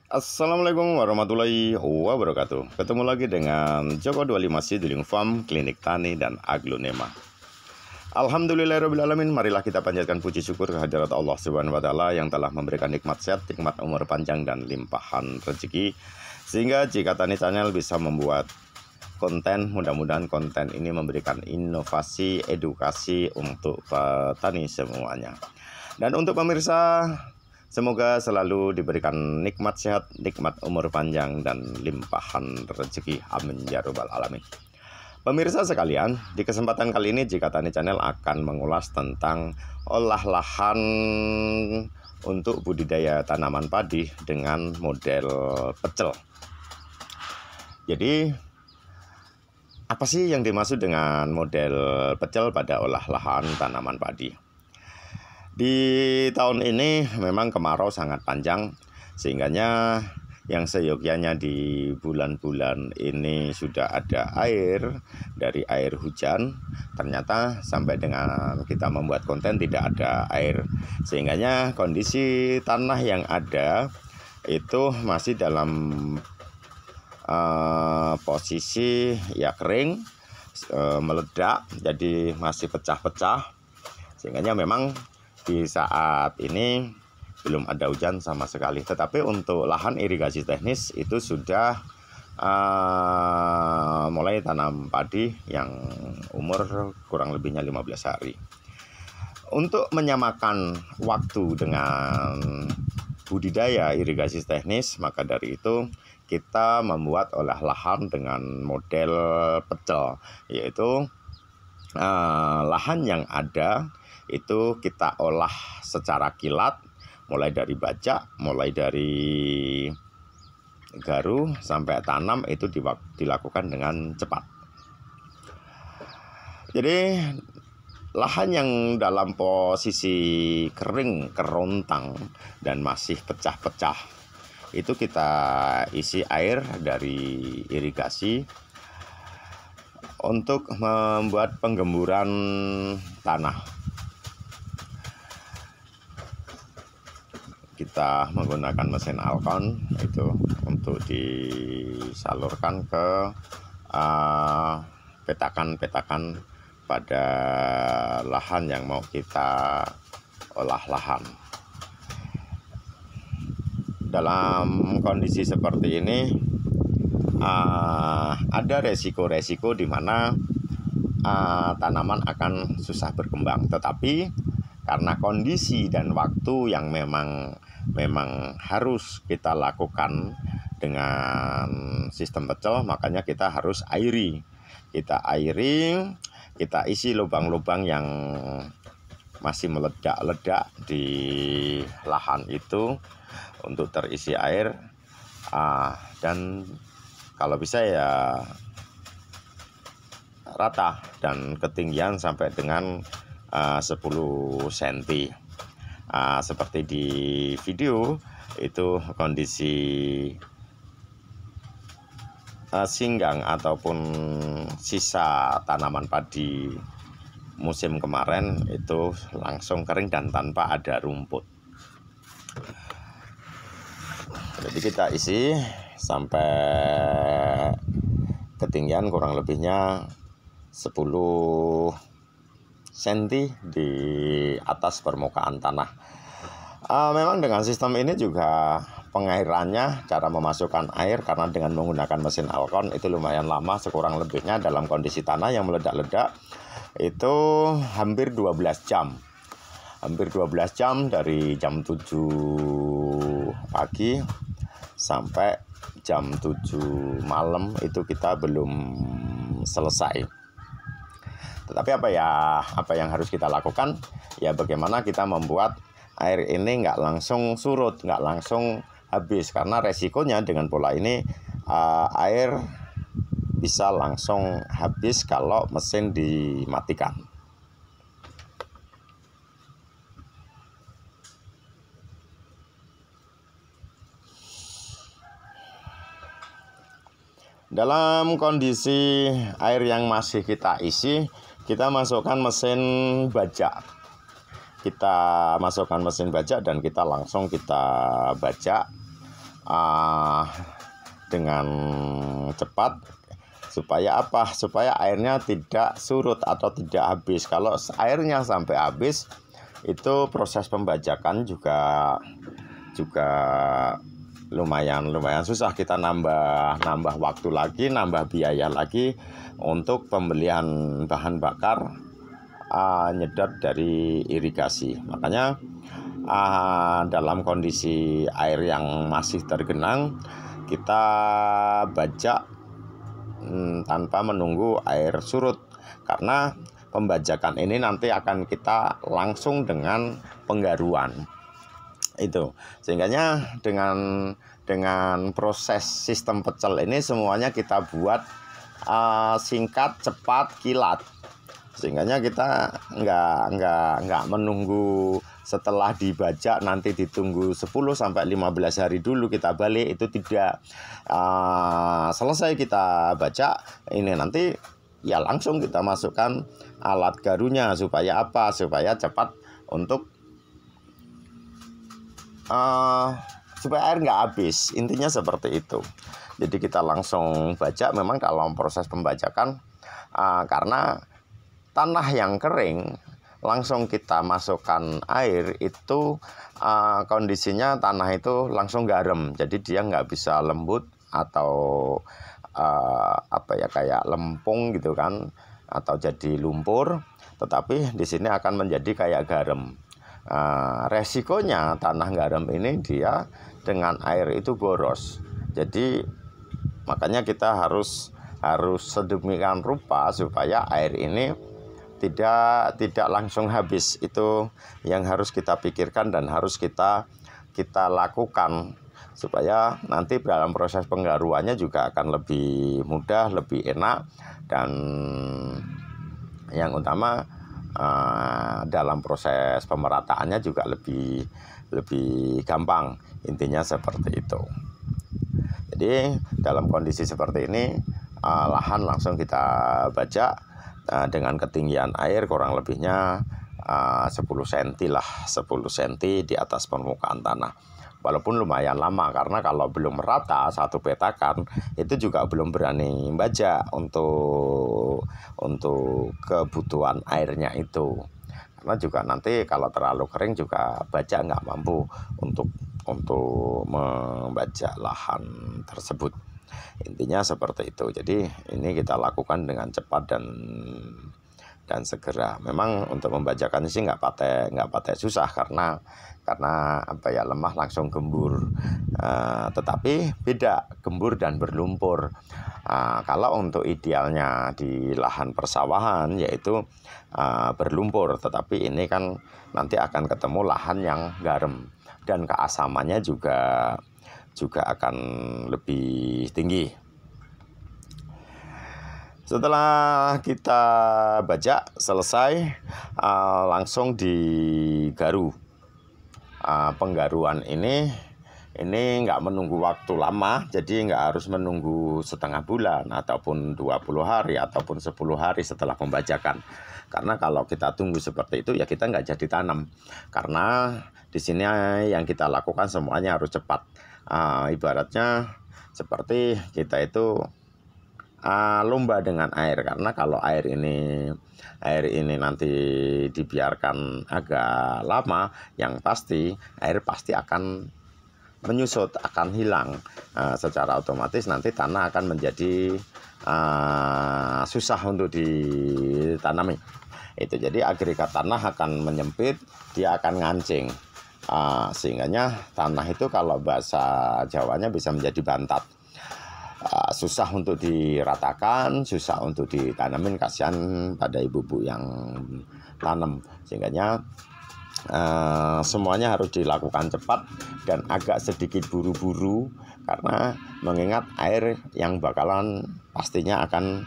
Assalamualaikum warahmatullahi wabarakatuh. Ketemu lagi dengan Joko 25 Siduling Farm, Klinik Tani dan Aglonema. Alhamdulillahirrahmanirrahim. Marilah kita panjatkan puji syukur kehadirat Allah Subhanahu wa Ta'ala yang telah memberikan nikmat sehat, nikmat umur panjang dan limpahan rezeki, sehingga Jika Tani Channel bisa membuat konten, mudah-mudahan konten ini memberikan inovasi, edukasi untuk petani semuanya. Dan untuk pemirsa, semoga selalu diberikan nikmat sehat, nikmat umur panjang dan limpahan rezeki. Amin ya rabbal alamin. Pemirsa sekalian, di kesempatan kali ini Jika Tani Channel akan mengulas tentang olah lahan untuk budidaya tanaman padi dengan model pecel. Jadi apa sih yang dimaksud dengan model pecel pada olah lahan tanaman padi? Di tahun ini memang kemarau sangat panjang, sehingganya yang seyogyanya di bulan-bulan ini sudah ada air dari air hujan. Ternyata sampai dengan kita membuat konten tidak ada air, sehingganya kondisi tanah yang ada itu masih dalam posisi ya kering, meledak, jadi masih pecah-pecah, sehingga memang di saat ini belum ada hujan sama sekali. Tetapi untuk lahan irigasi teknis itu sudah mulai tanam padi yang umur kurang lebihnya 15 hari. Untuk menyamakan waktu dengan budidaya irigasi teknis, maka dari itu kita membuat olah lahan dengan model pecel, yaitu lahan yang ada itu kita olah secara kilat, mulai dari bajak, mulai dari garu sampai tanam itu dilakukan dengan cepat. Jadi lahan yang dalam posisi kering, kerontang dan masih pecah-pecah itu kita isi air dari irigasi untuk membuat penggemburan tanah. Kita menggunakan mesin Alcon itu untuk disalurkan ke petakan-petakan pada lahan yang mau kita olah lahan. Dalam kondisi seperti ini ada resiko-resiko di mana tanaman akan susah berkembang. Tetapi karena kondisi dan waktu yang memang harus kita lakukan dengan sistem pecel, makanya kita harus airi. Kita isi lubang-lubang yang masih meledak-ledak di lahan itu untuk terisi air, dan kalau bisa ya rata dan ketinggian sampai dengan 10 cm. Seperti di video itu kondisi singgang ataupun sisa tanaman padi musim kemarin itu langsung kering dan tanpa ada rumput. Jadi kita isi sampai ketinggian kurang lebihnya 10 cm di atas permukaan tanah. Memang dengan sistem ini juga pengairannya, cara memasukkan air karena dengan menggunakan mesin Alcon itu lumayan lama, sekurang lebihnya dalam kondisi tanah yang meledak-ledak itu hampir 12 jam. Hampir 12 jam dari jam 7 pagi sampai jam 7 malam itu kita belum selesai. Tetapi apa yang harus kita lakukan? Ya bagaimana kita membuat air ini nggak langsung surut, nggak langsung habis. Karena resikonya dengan pola ini air bisa langsung habis kalau mesin dimatikan. Dalam kondisi air yang masih kita isi, kita masukkan mesin bajak. Kita masukkan mesin bajak dan kita langsung kita bajak dengan cepat. Supaya apa? Supaya airnya tidak surut atau tidak habis. Kalau airnya sampai habis, itu proses pembajakan juga lumayan susah. Kita nambah waktu lagi, nambah biaya lagi untuk pembelian bahan bakar nyedot dari irigasi. Makanya dalam kondisi air yang masih tergenang, kita bajak tanpa menunggu air surut, karena pembajakan ini nanti akan kita langsung dengan penggaruan itu. Sehingganya dengan proses sistem pecel ini semuanya kita buat singkat, cepat, kilat. Sehingganya kita nggak menunggu setelah dibajak nanti ditunggu 10-15 hari dulu kita balik, itu tidak. Selesai kita bajak ini nanti ya langsung kita masukkan alat garunya. Supaya apa? Supaya cepat untuk supaya air nggak habis. Intinya seperti itu. Jadi kita langsung bajak. Memang dalam proses pembajakan karena tanah yang kering langsung kita masukkan air itu kondisinya tanah itu langsung garam. Jadi dia nggak bisa lembut atau kayak lempung gitu kan, atau jadi lumpur. Tetapi di sini akan menjadi kayak garam. Resikonya tanah garam ini dia dengan air itu boros. Jadi makanya kita harus sedemikian rupa supaya air ini tidak langsung habis. Itu yang harus kita pikirkan dan harus kita lakukan, supaya nanti dalam proses penggaruannya juga akan lebih mudah, lebih enak, dan yang utama dalam proses pemerataannya juga lebih gampang. Intinya seperti itu. Jadi dalam kondisi seperti ini lahan langsung kita bajak dengan ketinggian air kurang lebihnya 10 cm lah, 10 cm di atas permukaan tanah. Walaupun lumayan lama, karena kalau belum merata satu petakan itu juga belum berani bajak untuk kebutuhan airnya itu. Karena juga nanti kalau terlalu kering juga bajak nggak mampu untuk membajak lahan tersebut. Intinya seperti itu. Jadi ini kita lakukan dengan cepat dan segera. Memang untuk membajakan sih nggak pakai susah, karena lemah langsung gembur. Tetapi beda gembur dan berlumpur. Kalau untuk idealnya di lahan persawahan yaitu berlumpur, tetapi ini kan nanti akan ketemu lahan yang garam dan keasamannya juga akan lebih tinggi. Setelah kita bajak selesai, langsung digaru. Penggaruan ini nggak menunggu waktu lama, jadi nggak harus menunggu setengah bulan ataupun 20 hari ataupun 10 hari setelah pembajakan. Karena kalau kita tunggu seperti itu ya kita nggak jadi tanam. Karena di sini yang kita lakukan semuanya harus cepat. Ibaratnya seperti kita itu lomba dengan air, karena kalau air ini nanti dibiarkan agak lama, yang pasti air pasti akan menyusut, akan hilang. Secara otomatis nanti tanah akan menjadi susah untuk ditanami. Itu jadi agregat tanah akan menyempit, dia akan ngancing. Sehingganya tanah itu kalau bahasa Jawanya bisa menjadi bantat. Susah untuk diratakan, susah untuk ditanamin, kasihan pada ibu-ibu yang tanam. Sehingganya semuanya harus dilakukan cepat dan agak sedikit buru-buru, karena mengingat air yang bakalan pastinya akan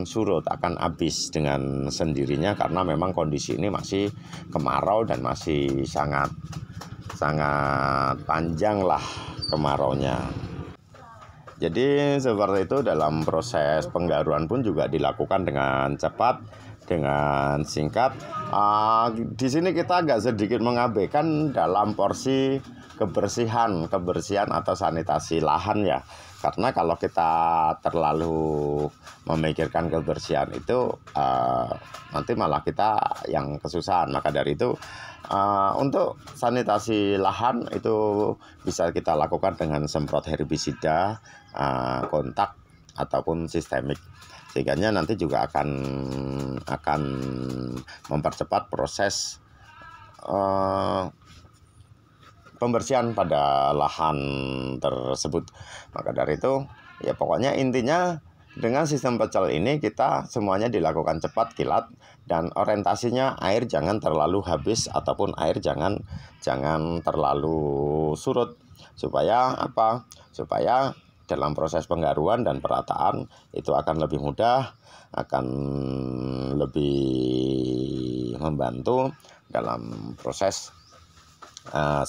surut, akan habis dengan sendirinya, karena memang kondisi ini masih kemarau dan masih sangat panjang lah kemaraunya. Jadi seperti itu, dalam proses penggaruan pun juga dilakukan dengan cepat dengan singkat, di sini kita agak sedikit mengabaikan dalam porsi kebersihan atau sanitasi lahan ya. Karena kalau kita terlalu memikirkan kebersihan itu nanti malah kita yang kesusahan. Maka dari itu untuk sanitasi lahan itu bisa kita lakukan dengan semprot herbisida, kontak ataupun sistemik. Sehingga nanti juga akan mempercepat proses pembersihan pada lahan tersebut. Maka dari itu ya pokoknya intinya dengan sistem pecel ini kita semuanya dilakukan cepat, kilat, dan orientasinya air jangan terlalu habis ataupun air jangan terlalu surut. Supaya apa? Supaya dalam proses penggaruan dan perataan itu akan lebih mudah, akan lebih membantu dalam proses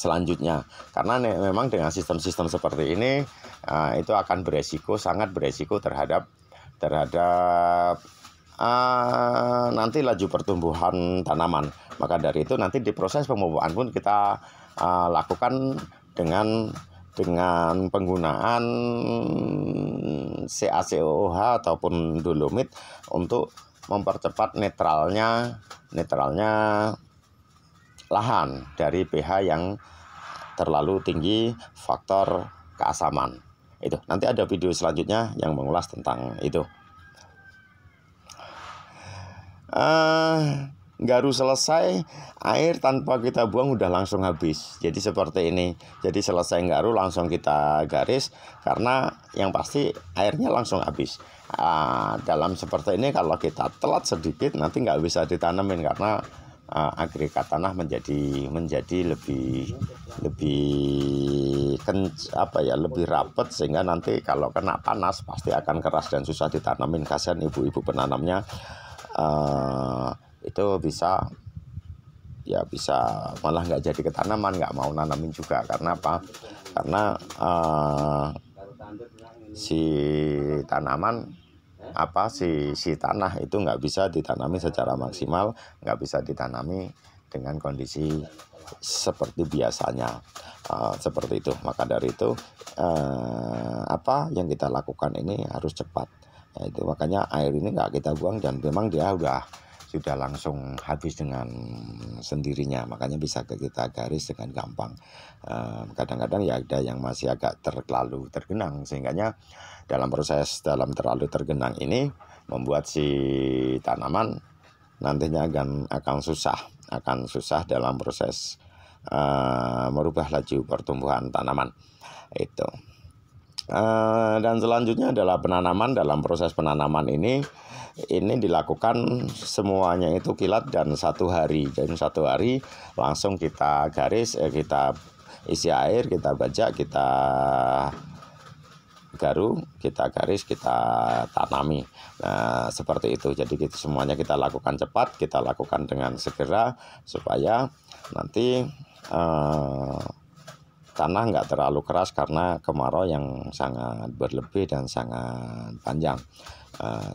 selanjutnya. Karena memang dengan sistem-sistem seperti ini itu akan sangat beresiko terhadap nanti laju pertumbuhan tanaman. Maka dari itu nanti di proses pemupukan pun kita lakukan dengan penggunaan CaCOOH ataupun dolomit untuk mempercepat netralnya lahan dari pH yang terlalu tinggi, faktor keasaman. Itu nanti ada video selanjutnya yang mengulas tentang itu. Garu selesai, air tanpa kita buang udah langsung habis. Jadi seperti ini. Jadi selesai garu langsung kita garis, karena yang pasti airnya langsung habis. Dalam seperti ini kalau kita telat sedikit nanti nggak bisa ditanamin, karena agregat tanah menjadi lebih lebih rapat, sehingga nanti kalau kena panas pasti akan keras dan susah ditanamin. Kasihan ibu-ibu penanamnya itu bisa malah nggak jadi ketanaman, nggak mau nanamin juga. Karena apa? Karena si tanah itu nggak bisa ditanami secara maksimal, nggak bisa ditanami dengan kondisi seperti biasanya, seperti itu. Maka dari itu apa yang kita lakukan ini harus cepat. Itu makanya air ini nggak kita buang, dan memang dia sudah langsung habis dengan sendirinya. Makanya bisa kita garis dengan gampang. Kadang-kadang ya ada yang masih agak terlalu tergenang, sehingganya dalam terlalu tergenang ini membuat si tanaman nantinya akan susah dalam proses merubah laju pertumbuhan tanaman itu. Dan selanjutnya adalah penanaman. Dalam proses penanaman ini dilakukan semuanya itu kilat dan 1 hari. Jadi 1 hari langsung kita garis, kita isi air, kita bajak, kita garu, kita garis, kita tanami. Nah, seperti itu. Jadi semuanya kita lakukan cepat, kita lakukan dengan segera, supaya nanti tanah nggak terlalu keras karena kemarau yang sangat berlebih dan sangat panjang.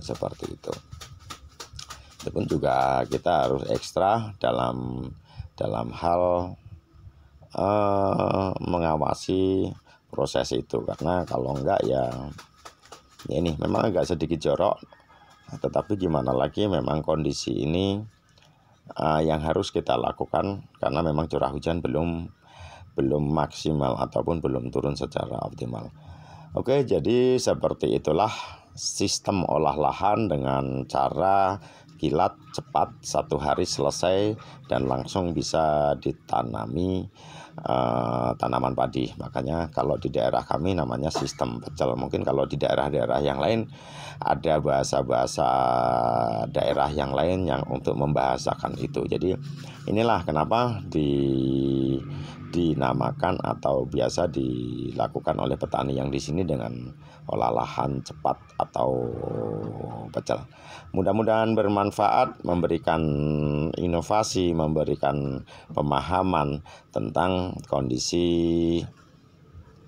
Seperti itu. Itu pun juga kita harus ekstra dalam hal mengawasi proses itu, karena kalau enggak ya ini memang agak sedikit jorok, tetapi gimana lagi, memang kondisi ini yang harus kita lakukan, karena memang curah hujan belum maksimal ataupun belum turun secara optimal. Oke, jadi seperti itulah sistem olah lahan dengan cara kilat cepat, 1 hari selesai dan langsung bisa ditanami tanaman padi. Makanya kalau di daerah kami namanya sistem pecel. Mungkin kalau di daerah-daerah yang lain ada bahasa-bahasa daerah yang lain yang untuk membahasakan itu. Jadi inilah kenapa dinamakan atau biasa dilakukan oleh petani yang di sini dengan olah lahan cepat atau pecel. Mudah-mudahan bermanfaat, memberikan inovasi, memberikan pemahaman tentang kondisi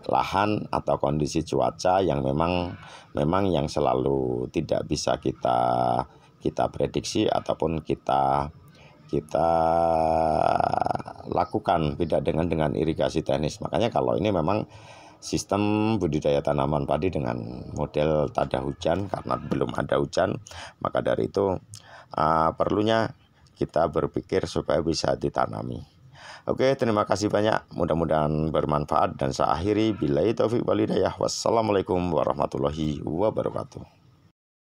lahan atau kondisi cuaca yang memang yang selalu tidak bisa kita kita prediksi ataupun kita lakukan tidak dengan irigasi teknis. Makanya kalau ini memang sistem budidaya tanaman padi dengan model tada hujan, karena belum ada hujan, maka dari itu perlunya kita berpikir supaya bisa ditanami. Oke, terima kasih banyak, mudah-mudahan bermanfaat, dan saya akhiri billahi taufiq wal hidayah. Wassalamualaikum warahmatullahi wabarakatuh.